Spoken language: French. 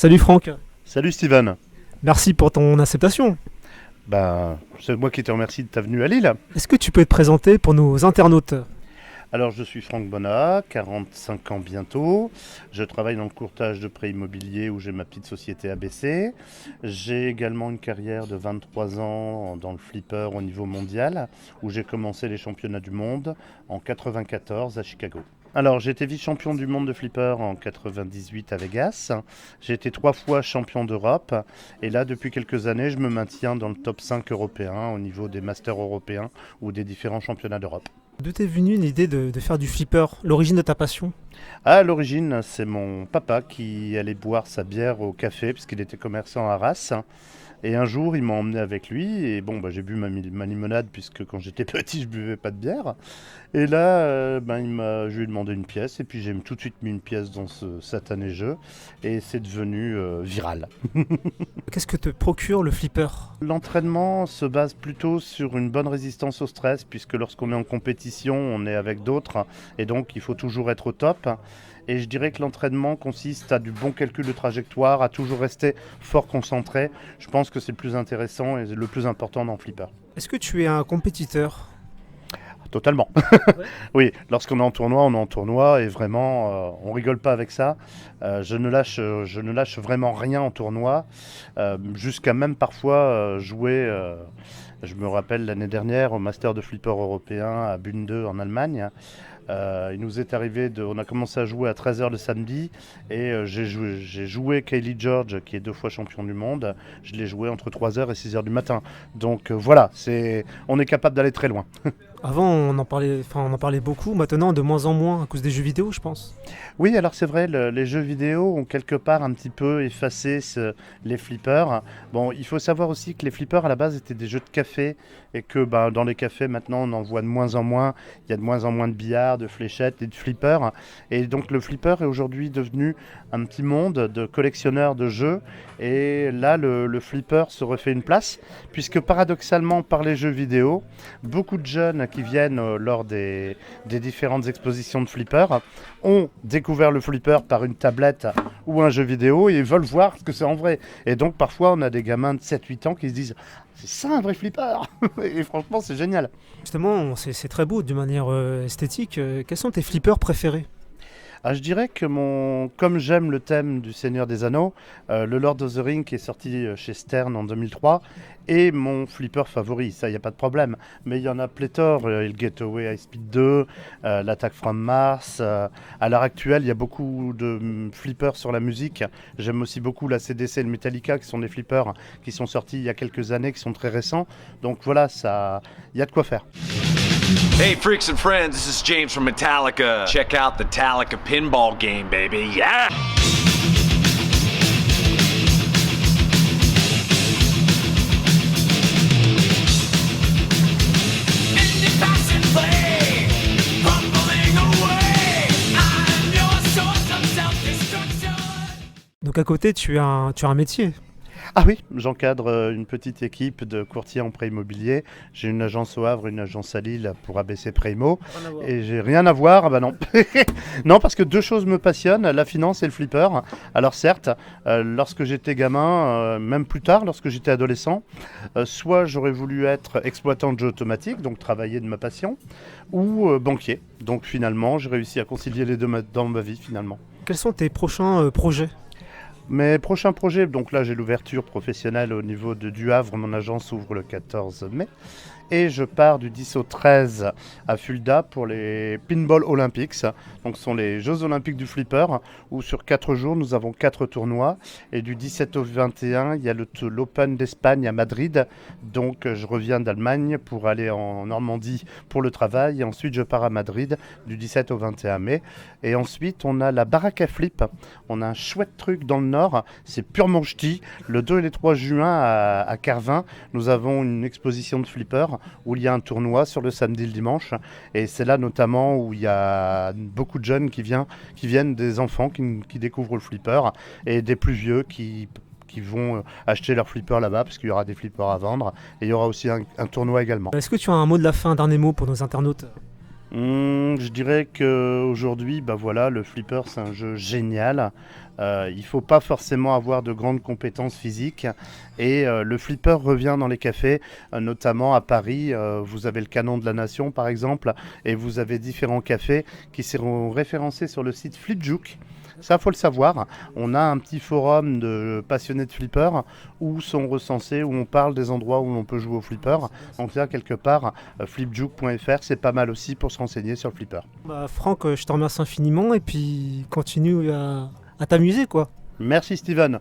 Salut Franck, Salut Steven. merci pour ton acceptation. C'est moi qui te remercie de ta venue à Lille. Est-ce que tu peux te présenter pour nos internautes? Alors, je suis Franck Bonnat, 45 ans bientôt. Je travaille dans le courtage de prêts immobiliers où j'ai ma petite société ABC. J'ai également une carrière de 23 ans dans le flipper au niveau mondial où j'ai commencé les championnats du monde en 94 à Chicago. Alors, j'ai été vice-champion du monde de flipper en 98 à Vegas. J'ai été 3 fois champion d'Europe. Et là, depuis quelques années, je me maintiens dans le top 5 européen au niveau des masters européens ou des différents championnats d'Europe. D'où t'es venue l'idée de faire du flipper, l'origine de ta passion? À l'origine, c'est mon papa qui allait boire sa bière au café puisqu'il était commerçant à Arras. Et un jour, il m'a emmené avec lui. Et bon, j'ai bu ma limonade puisque quand j'étais petit, je buvais pas de bière. Et là, je lui ai demandé une pièce. Et puis j'ai tout de suite mis une pièce dans ce satané jeu. Et c'est devenu viral. Qu'est-ce que te procure le flipper? L'entraînement se base plutôt sur une bonne résistance au stress puisque lorsqu'on est en compétition, on est avec d'autres. Et donc, il faut toujours être au top. Et je dirais que l'entraînement consiste à du bon calcul de trajectoire, à toujours rester fort concentré. Je pense que c'est le plus intéressant et le plus important dans le flipper. Est-ce que tu es un compétiteur? Totalement. Oui, lorsqu'on est en tournoi, on est en tournoi et vraiment, on rigole pas avec ça. Je ne lâche vraiment rien en tournoi, jusqu'à même parfois jouer. Je me rappelle l'année dernière au Master de Flipper européen à Bunde en Allemagne. Il nous est arrivé on a commencé à jouer à 13h le samedi et j'ai joué Kaylee George qui est 2 fois champion du monde. Je l'ai joué entre 3h et 6h du matin. Donc voilà, on est capable d'aller très loin. Avant, on en parlait beaucoup, maintenant de moins en moins à cause des jeux vidéo, je pense. Oui, alors c'est vrai, les jeux vidéo ont quelque part un petit peu effacé les flippers. Bon, il faut savoir aussi que les flippers à la base étaient des jeux de café et que dans les cafés maintenant on en voit de moins en moins. Il y a de moins en moins de billards, de fléchettes et de flippers. Et donc le flipper est aujourd'hui devenu un petit monde de collectionneurs de jeux. Et là, le flipper se refait une place puisque paradoxalement par les jeux vidéo, beaucoup de jeunes qui viennent lors des différentes expositions de flipper ont découvert le flipper par une tablette ou un jeu vidéo et veulent voir ce que c'est en vrai. Et donc parfois on a des gamins de 7-8 ans qui se disent c'est ça un vrai flipper. Et franchement c'est génial. Justement, c'est très beau d'une manière esthétique. Quels sont tes flippers préférés? Ah, je dirais que comme j'aime le thème du Seigneur des Anneaux, le Lord of the Ring qui est sorti chez Stern en 2003 est mon flipper favori, ça il n'y a pas de problème. Mais il y en a pléthore, il Getaway High Speed 2, l'Attack from Mars. À l'heure actuelle, il y a beaucoup de flippers sur la musique. J'aime aussi beaucoup la CDC et le Metallica qui sont des flippers qui sont sortis il y a quelques années, qui sont très récents. Donc voilà, il y a de quoi faire. Hey, freaks and friends, this is James from Metallica. Check out the Metallica pinball game, baby. Yeah! Donc à côté, tu as un métier. Ah oui, j'encadre une petite équipe de courtiers en prêt immobilier. J'ai une agence au Havre, une agence à Lille pour ABC Primo. Et j'ai rien à voir, ah bah non. Non, parce que 2 choses me passionnent, la finance et le flipper. Alors certes, lorsque j'étais gamin, même plus tard, lorsque j'étais adolescent, soit j'aurais voulu être exploitant de jeux automatiques, donc travailler de ma passion, ou banquier. Donc finalement, j'ai réussi à concilier les deux dans ma vie finalement. Quels sont tes prochains projets? Mes prochains projets, donc là j'ai l'ouverture professionnelle au niveau du Havre, mon agence ouvre le 14 mai. Et je pars du 10 au 13 à Fulda pour les Pinball Olympics. Donc ce sont les Jeux Olympiques du flipper où sur 4 jours nous avons 4 tournois. Et du 17 au 21, il y a l'Open d'Espagne à Madrid. Donc je reviens d'Allemagne pour aller en Normandie pour le travail. Et ensuite je pars à Madrid du 17 au 21 mai. Et ensuite on a la baraque à flip. On a un chouette truc dans le nord. C'est purement ch'ti. Le 2 et le 3 juin à Carvin, nous avons une exposition de flipper où il y a un tournoi sur le samedi et le dimanche. Et c'est là notamment où il y a beaucoup de jeunes qui viennent des enfants qui découvrent le flipper et des plus vieux qui vont acheter leur flipper là-bas parce qu'il y aura des flippers à vendre. Et il y aura aussi un tournoi également. Est-ce que tu as un mot de la fin, un dernier mot pour nos internautes? Je dirais qu'aujourd'hui, le flipper c'est un jeu génial. Il ne faut pas forcément avoir de grandes compétences physiques. Et le flipper revient dans les cafés, notamment à Paris. Vous avez le Canon de la Nation, par exemple, et vous avez différents cafés qui seront référencés sur le site Flipjuke. Ça, faut le savoir. On a un petit forum de passionnés de flipper où sont recensés, où on parle des endroits où on peut jouer au flipper. Donc là, quelque part, flipjuke.fr, c'est pas mal aussi pour se renseigner sur le flipper. Bah, Franck, je te remercie infiniment et puis continue à t'amuser, quoi. Merci Steven.